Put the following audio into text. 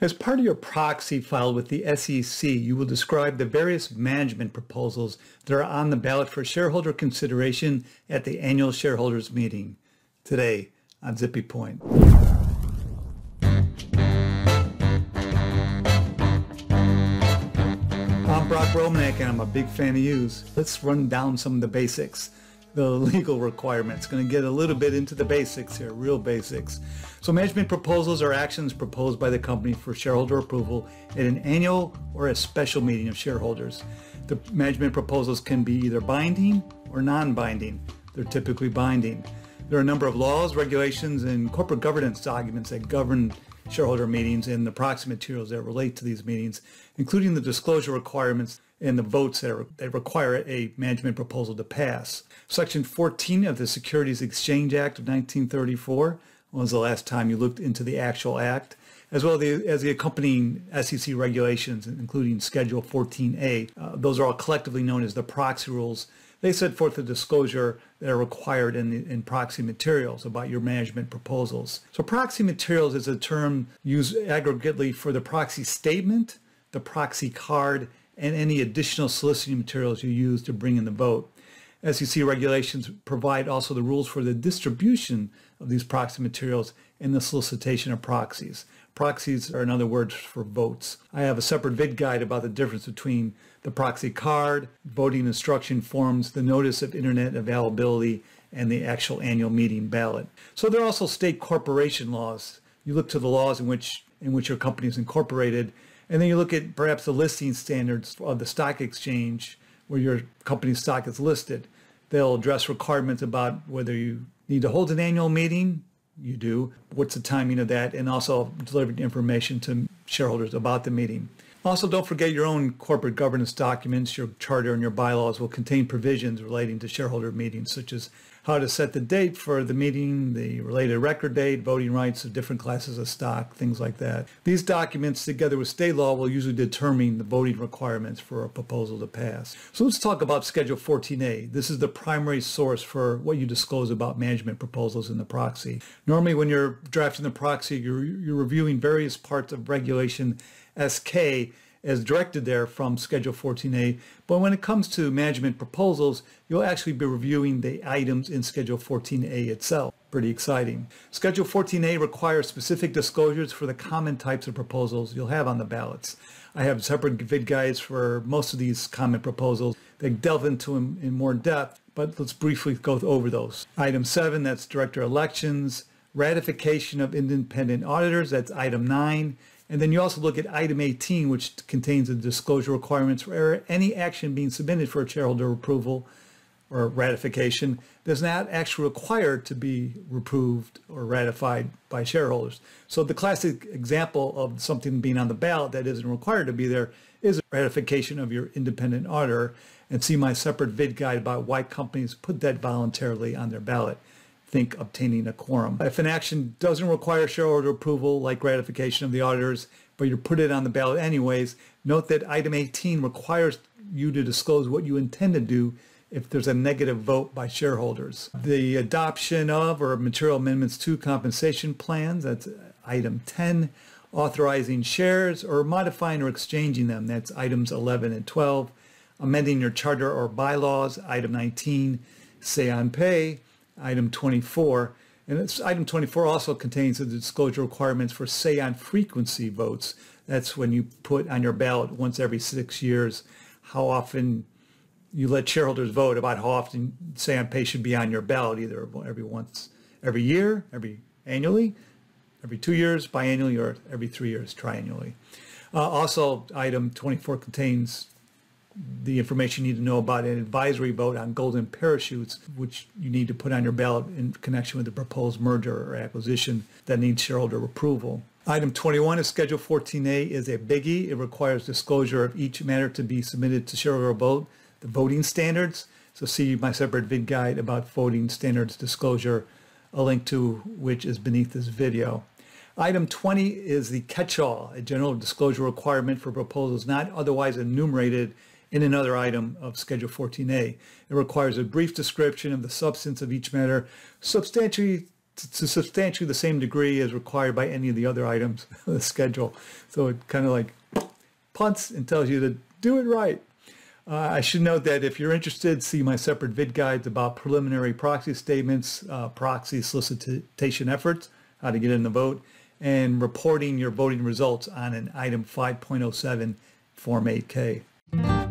As part of your proxy filed with the SEC, you will describe the various management proposals that are on the ballot for shareholder consideration at the annual shareholders meeting today on Zippy Point. I'm Brock Romanek and I'm a big fan of yous. Let's run down some of the basics. The legal requirements. Going to get a little bit into the basics here, real basics. So management proposals are actions proposed by the company for shareholder approval at an annual or a special meeting of shareholders. The management proposals can be either binding or non-binding. They're typically binding. There are a number of laws, regulations, and corporate governance documents that govern shareholder meetings and the proxy materials that relate to these meetings, including the disclosure requirements and the votes that require a management proposal to pass. Section 14 of the Securities Exchange Act of 1934 was the last time you looked into the actual act, as well as the accompanying SEC regulations, including Schedule 14A. Those are all collectively known as the proxy rules. They set forth the disclosure that are required in proxy materials about your management proposals. So proxy materials is a term used aggregately for the proxy statement, the proxy card, and any additional soliciting materials you use to bring in the vote. SEC regulations provide also the rules for the distribution of these proxy materials and the solicitation of proxies. Proxies are another word for votes. I have a separate Vid-Guide about the difference between the proxy card, voting instruction forms, the notice of internet availability, and the actual annual meeting ballot. So there are also state corporation laws. You look to the laws in which your company is incorporated, and then you look at perhaps the listing standards of the stock exchange where your company's stock is listed. They'll address requirements about whether you need to hold an annual meeting. You do. What's the timing of that? And also delivering information to shareholders about the meeting. Also, don't forget your own corporate governance documents. Your charter and your bylaws will contain provisions relating to shareholder meetings, such as how to set the date for the meeting, the related record date, voting rights of different classes of stock, things like that. These documents, together with state law, will usually determine the voting requirements for a proposal to pass. So let's talk about Schedule 14A. This is the primary source for what you disclose about management proposals in the proxy. Normally, when you're drafting the proxy, you're reviewing various parts of Regulation SK as directed there from Schedule 14A. But when it comes to management proposals, you'll actually be reviewing the items in Schedule 14A itself. Pretty exciting. Schedule 14A requires specific disclosures for the common types of proposals you'll have on the ballots. I have separate Vid-Guides for most of these common proposals. They delve into them in more depth, but let's briefly go over those. Item 7, that's director elections. Ratification of independent auditors, that's item 9. And then you also look at item 18, which contains the disclosure requirements for any action being submitted for shareholder approval or ratification that's not actually required to be approved or ratified by shareholders. So the classic example of something being on the ballot that isn't required to be there is ratification of your independent auditor, and see my separate Vid-Guide about why companies put that voluntarily on their ballot. Think obtaining a quorum. If an action doesn't require shareholder approval, like ratification of the auditors, but you put it on the ballot anyways, note that item 18 requires you to disclose what you intend to do if there's a negative vote by shareholders. The adoption of or material amendments to compensation plans, that's item 10. Authorizing shares or modifying or exchanging them, that's items 11 and 12. Amending your charter or bylaws, item 19. Say on pay, item 24, and item 24 also contains the disclosure requirements for say-on frequency votes. That's when you put on your ballot once every 6 years how often you let shareholders vote about how often say-on pay should be on your ballot, either every year, annually, every 2 years, biannually, or every 3 years, triannually. Also, item 24 contains the information you need to know about an advisory vote on golden parachutes, which you need to put on your ballot in connection with the proposed merger or acquisition that needs shareholder approval. Item 21 of Schedule 14A is a biggie. It requires disclosure of each matter to be submitted to shareholder vote, the voting standards. So see my separate Vid-Guide about voting standards disclosure, a link to which is beneath this video. Item 20 is the catch-all, a general disclosure requirement for proposals not otherwise enumerated in another item of Schedule 14A. It requires a brief description of the substance of each matter, substantially to substantially the same degree as required by any of the other items of the schedule. So it kind of like punts and tells you to do it right. I should note that if you're interested, see my separate Vid-Guides about preliminary proxy statements, proxy solicitation efforts, how to get in the vote, and reporting your voting results on an item 5.07 Form 8K.